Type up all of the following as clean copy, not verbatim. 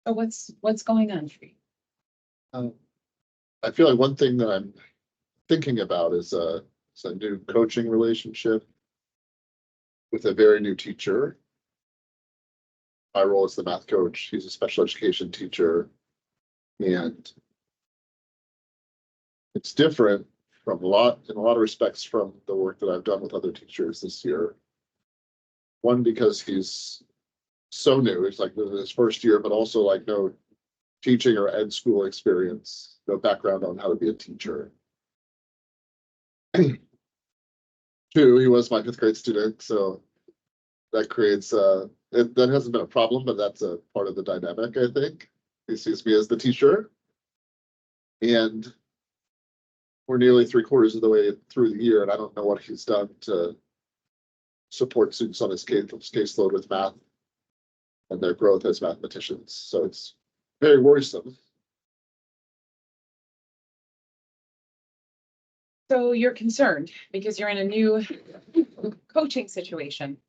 So what's going on for you? I feel like one thing that I'm thinking about is a new coaching relationship with a very new teacher. My role is the math coach. He's a special education teacher. And it's different from in a lot of respects from the work that I've done with other teachers this year. One, because he's so new, it's like his first year, but also like no teaching or ed school experience, no background on how to be a teacher. Two, he was my 5th grade student, so that creates that hasn't been a problem, but that's a part of the dynamic, I think. He sees me as the teacher. And we're nearly 3/4 of the way through the year, and I don't know what he's done to support students on his caseload with math and their growth as mathematicians. So it's very worrisome. So you're concerned because you're in a new coaching situation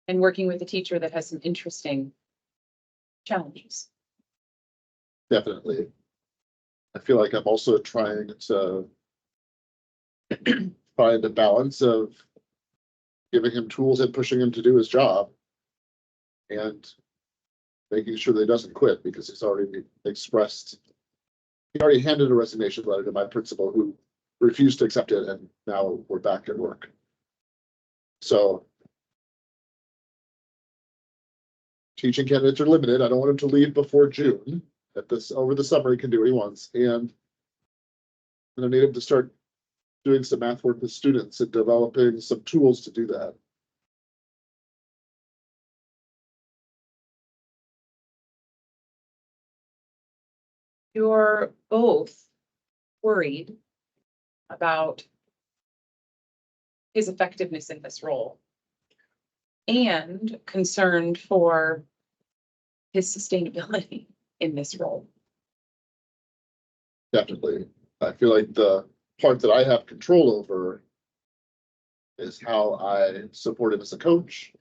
and working with a teacher that has some interesting challenges. Definitely. I feel like I'm also trying to find a balance of giving him tools and pushing him to do his job and making sure that he doesn't quit, because he already handed a resignation letter to my principal who refused to accept it, and now we're back at work. So teaching candidates are limited. I don't want him to leave before June. Over the summer, he can do what he wants. And I need him to start doing some math work with students and developing some tools to do that. You're both worried about his effectiveness in this role and concerned for his sustainability in this role. Definitely. I feel like the part that I have control over is how I support him as a coach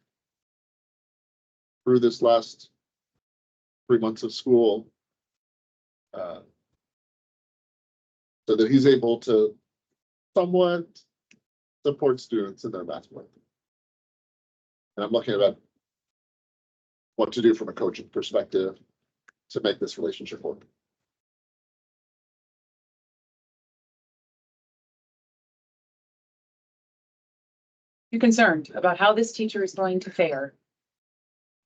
through this last 3 months of school, so that he's able to somewhat support students in their math work. And I'm looking at what to do from a coaching perspective to make this relationship work. You're concerned about how this teacher is going to fare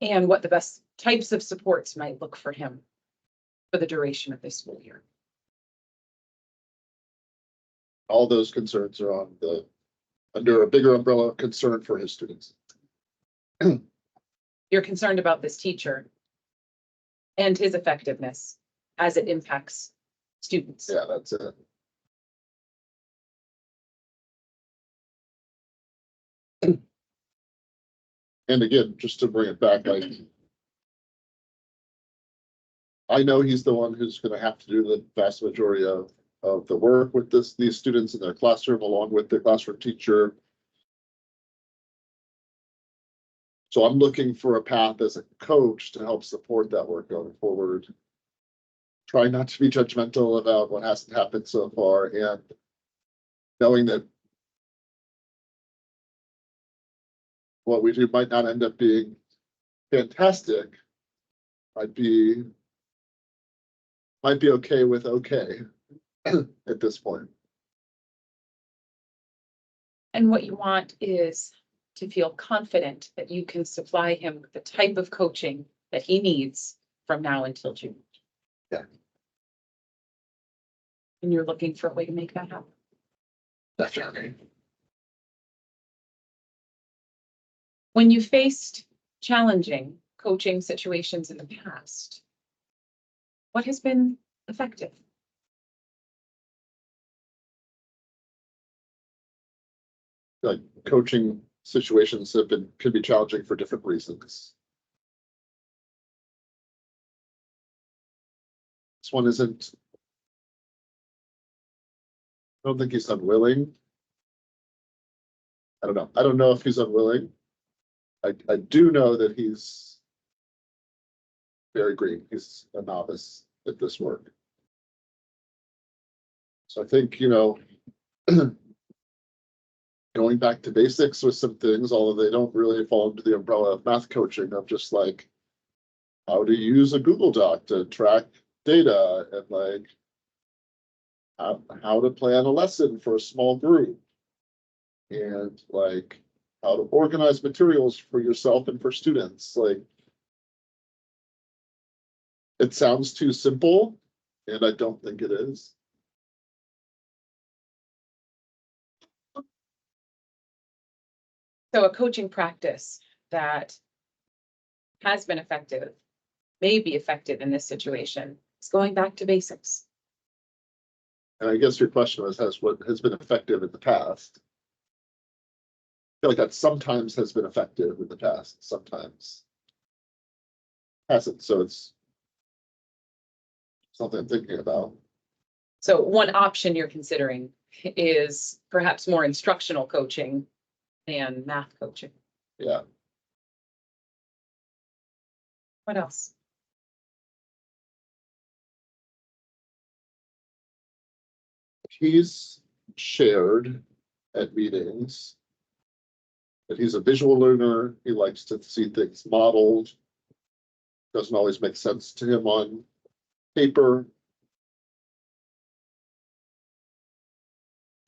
and what the best types of supports might look for him for the duration of this school year. All those concerns are under a bigger umbrella of concern for his students. You're concerned about this teacher and his effectiveness as it impacts students. Yeah, that's it. And again, just to bring it back, I know he's the one who's going to have to do the vast majority of the work with these students in their classroom, along with the classroom teacher. So I'm looking for a path as a coach to help support that work going forward. Try not to be judgmental about what hasn't happened so far, and knowing that what we do might not end up being fantastic. Might be okay with okay at this point. And what you want is to feel confident that you can supply him with the type of coaching that he needs from now until June. Yeah. And you're looking for a way to make that happen. Definitely. When you faced challenging coaching situations in the past, what has been effective? Like coaching situations can be challenging for different reasons. This one isn't. I don't think he's unwilling. I don't know. I don't know if he's unwilling. I do know that he's very green. He's a novice at this work. So I think, going back to basics with some things, although they don't really fall under the umbrella of math coaching, of just like how to use a Google Doc to track data, and like how to plan a lesson for a small group, and like how to organize materials for yourself and for students. Like, it sounds too simple, and I don't think it is. So a coaching practice that has been effective, may be effective in this situation, is going back to basics. And I guess your question was, what has been effective in the past? I feel like that sometimes has been effective in the past, sometimes hasn't. So it's something I'm thinking about. So one option you're considering is perhaps more instructional coaching than math coaching. Yeah. What else? He's shared at meetings that he's a visual learner. He likes to see things modeled. Doesn't always make sense to him on paper.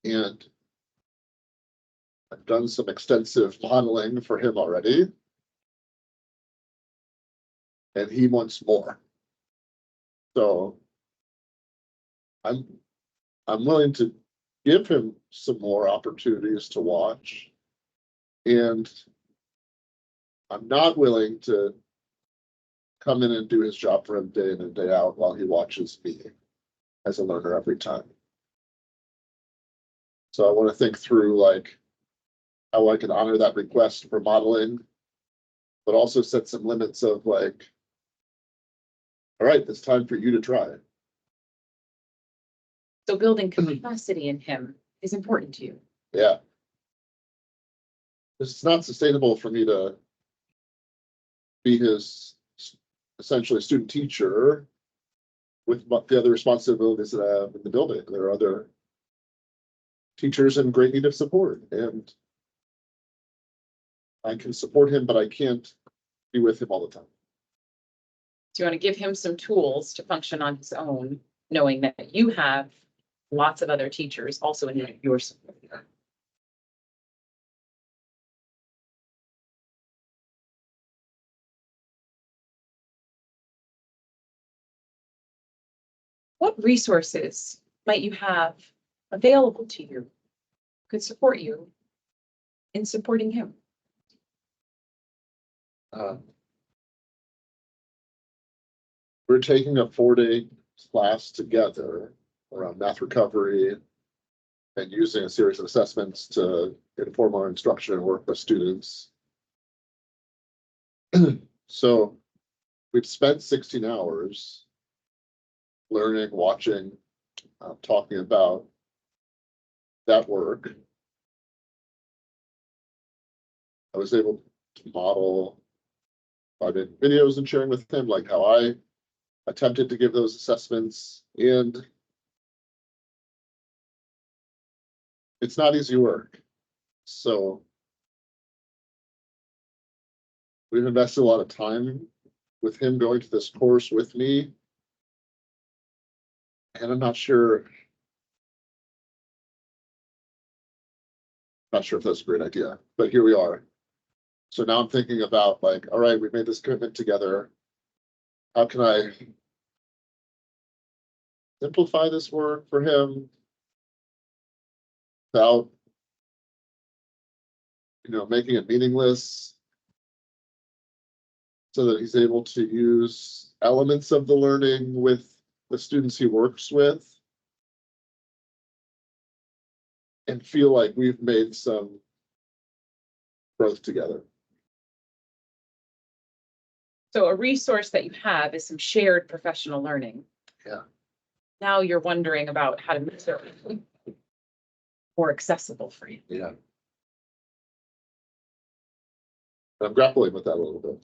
And I've done some extensive modeling for him already. And he wants more. So I'm willing to give him some more opportunities to watch. And I'm not willing to come in and do his job for him day in and day out while he watches me as a learner every time. So I want to think through like how I can honor that request for modeling, but also set some limits of like, all right, it's time for you to try. So building capacity in him is important to you. Yeah. It's not sustainable for me to be his essentially student teacher with the other responsibilities that I have in the building. There are other teachers in great need of support, and I can support him, but I can't be with him all the time. So you want to give him some tools to function on his own, knowing that you have lots of other teachers also in your support. What resources might you have available to you, could support you in supporting him? We're taking a 4-day class together around math recovery and using a series of assessments to inform our instruction and work with students. So we've spent 16 hours learning, watching, talking about that work. I was able to model by videos and sharing with him, like how I attempted to give those assessments, and it's not easy work. So we've invested a lot of time with him going to this course with me, and I'm not sure if that's a great idea, but here we are. So now I'm thinking about like, all right, we've made this commitment together. How can I simplify this work for him without, making it meaningless, so that he's able to use elements of the learning with the students he works with and feel like we've made some growth together. So a resource that you have is some shared professional learning. Yeah. Now you're wondering about how to make it more accessible for you. Yeah. I'm grappling with that a little bit.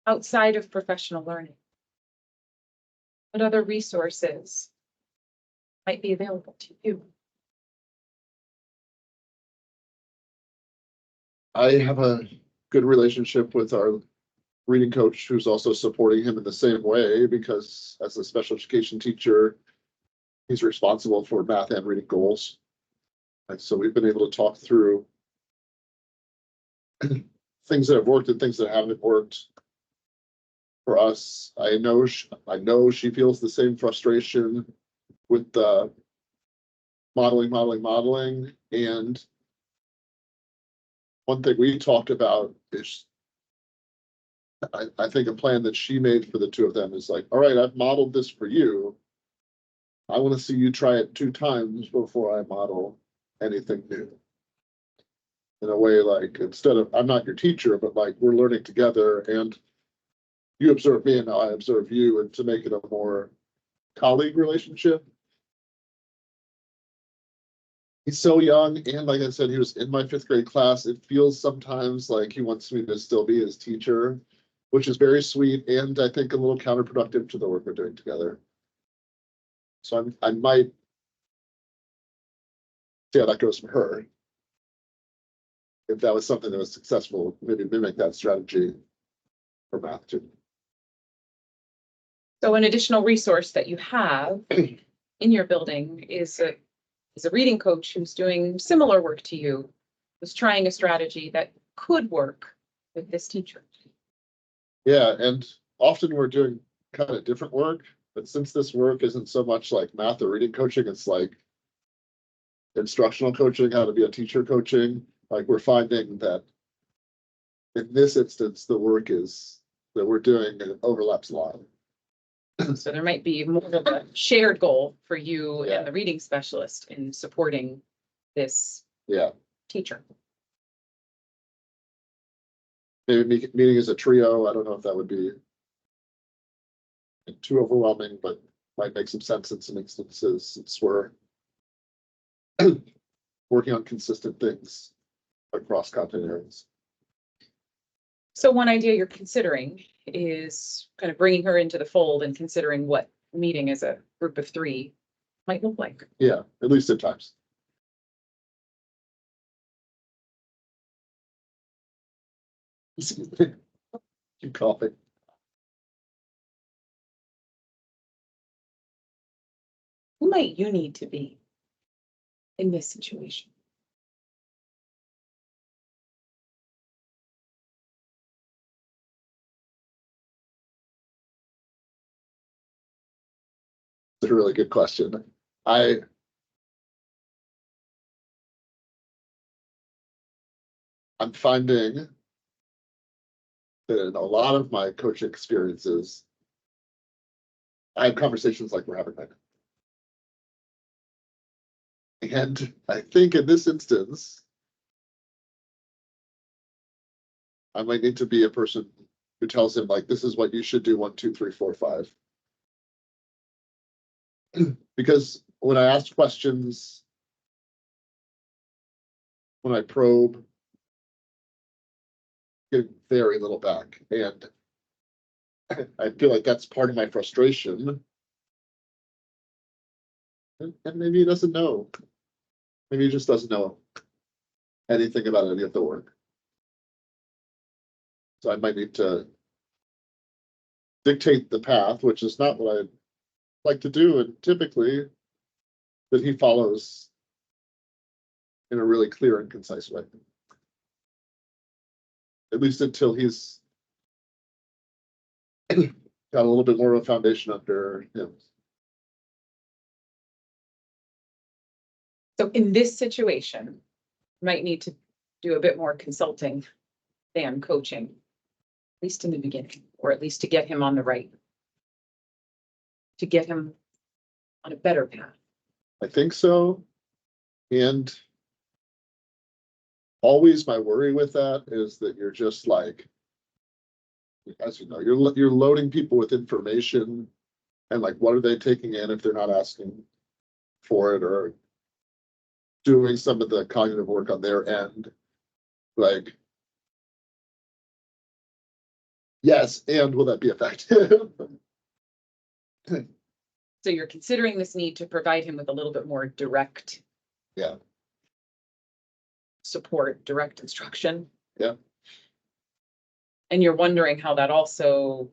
outside of professional learning? What other resources might be available to you? I have a good relationship with our reading coach who's also supporting him in the same way because as a special education teacher, he's responsible for math and reading goals. And so we've been able to talk through things that have worked and things that haven't worked for us. I know she feels the same frustration with the modeling. And one thing we talked about is I think a plan that she made for the two of them is like, all right, I've modeled this for you. I want to see you try it 2 times before I model anything new. In a way, like instead of I'm not your teacher, but like we're learning together and you observe me and I observe you, and to make it a more colleague relationship. He's so young, and like I said, he was in my 5th grade class. It feels sometimes like he wants me to still be his teacher, which is very sweet and I think a little counterproductive to the work we're doing together. So I might see how that goes for her. If that was something that was successful, maybe mimic that strategy for math too. So an additional resource that you have in your building is a reading coach who's doing similar work to you, who's trying a strategy that could work with this teacher. Yeah, and often we're doing kind of different work, but since this work isn't so much like math or reading coaching, it's like instructional coaching, how to be a teacher coaching. Like we're finding that in this instance, the work is that we're doing overlaps a lot. So there might be more of a shared goal for you Yeah. and the reading specialist in supporting this Yeah, teacher. maybe meeting as a trio. I don't know if that would be too overwhelming, but might make some sense in some instances since we're working on consistent things across content areas. So one idea you're considering is kind of bringing her into the fold and considering what meeting as a group of 3 might look like. Yeah, at least at times. Keep coughing. Who might you need to be in this situation? It's a really good question. I'm finding that in a lot of my coaching experiences, I have conversations like we're having right now. And I think in this instance, I might need to be a person who tells him like, this is what you should do 1, 2, 3, 4, 5. Because when I ask questions, when I probe, get very little back. And I feel like that's part of my frustration. And maybe he doesn't know. Maybe he just doesn't know anything about any of the work. So I might need to dictate the path, which is not what I'd like to do. And typically that he follows in a really clear and concise way. At least until he's got a little bit more of a foundation under him. So in this situation, you might need to do a bit more consulting than coaching, at least in the beginning, or at least to get him on the right, to get him on a better path. I think so. And always my worry with that is that you're just like, as you know, you're loading people with information and like, what are they taking in if they're not asking for it or doing some of the cognitive work on their end? Like, Yes, and will that be effective? So you're considering this need to provide him with a little bit more direct. Yeah. Support, direct instruction. Yeah. And you're wondering how that also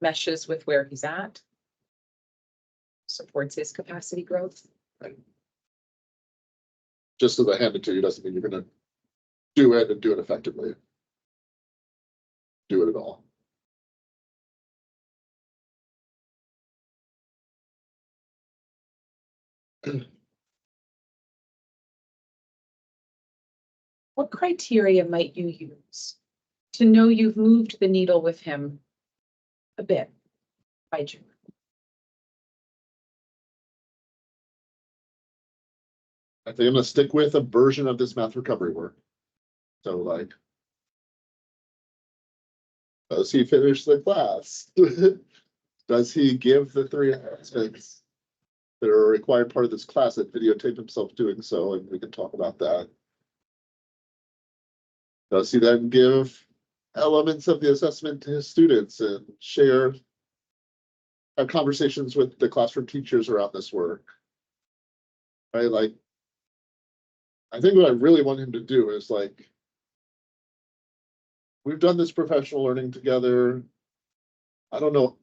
meshes with where he's at. Supports his capacity growth. Just as I hand it to you doesn't mean you're gonna do it and do it effectively. Do it at all. What criteria might you use to know you've moved the needle with him a bit by June? I think I'm gonna stick with a version of this math recovery work. So like, does he finish the class? Does he give the 3 aspects that are a required part of this class and videotape himself doing so? And we can talk about that. Does he then give elements of the assessment to his students and have conversations with the classroom teachers around this work? Right, like, I think what I really want him to do is like, we've done this professional learning together. I don't know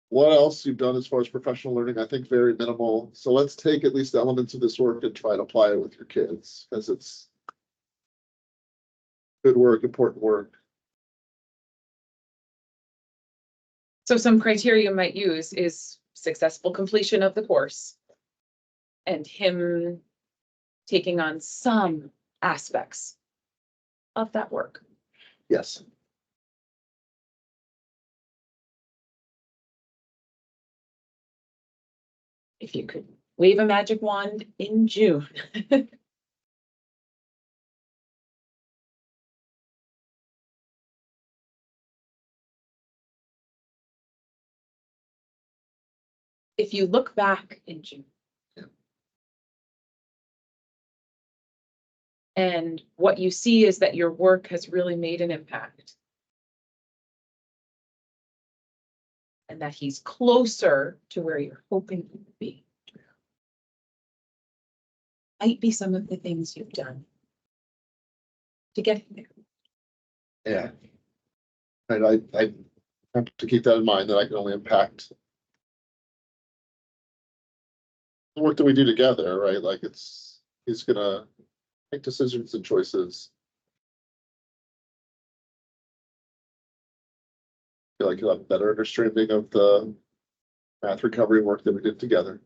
what else you've done as far as professional learning. I think very minimal. So let's take at least elements of this work and try to apply it with your kids, because it's good work, important work. So some criteria you might use is successful completion of the course and him taking on some aspects of that work. Yes. If you could wave a magic wand in June. If you look back in June. Yeah. And what you see is that your work has really made an impact. And that he's closer to where you're hoping he would be. Might be some of the things you've done to get him there. Yeah. And I have to keep that in mind, that I can only impact the work that we do together, right? Like he's gonna make decisions and choices. I feel like you'll have a better understanding of the math recovery work that we did together.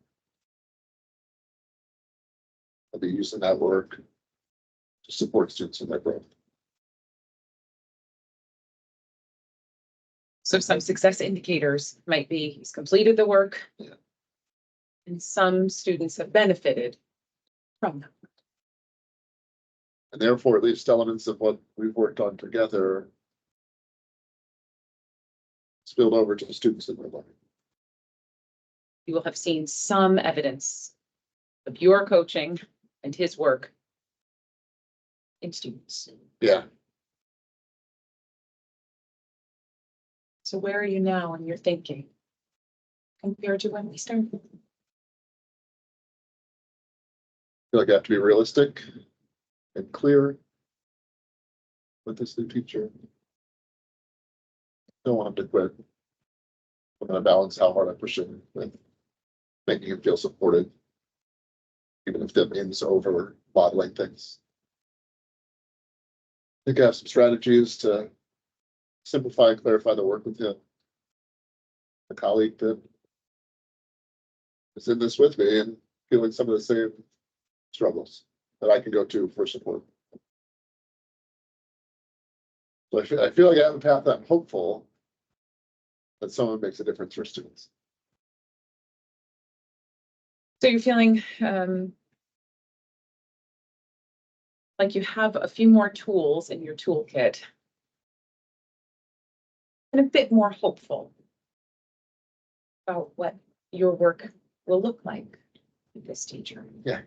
I'll be using that work to support students in their growth. So some success indicators might be he's completed the work. Yeah. And some students have benefited from that. And therefore, at least elements of what we've worked on together spilled over to the students in their learning. You will have seen some evidence of your coaching and his work in students. Yeah. So where are you now in your thinking compared to when we started? I feel like I have to be realistic and clear with this new teacher. Don't want him to quit. I'm gonna balance how hard I push him with making him feel supported, even if that means over modeling things. I think I have some strategies to simplify and clarify the work with him. A colleague that is in this with me and feeling some of the same struggles that I can go to for support. So I feel like I have a path that I'm hopeful that someone makes a difference for students. So you're feeling like you have a few more tools in your toolkit and a bit more hopeful about what your work will look like with this teacher. Yeah.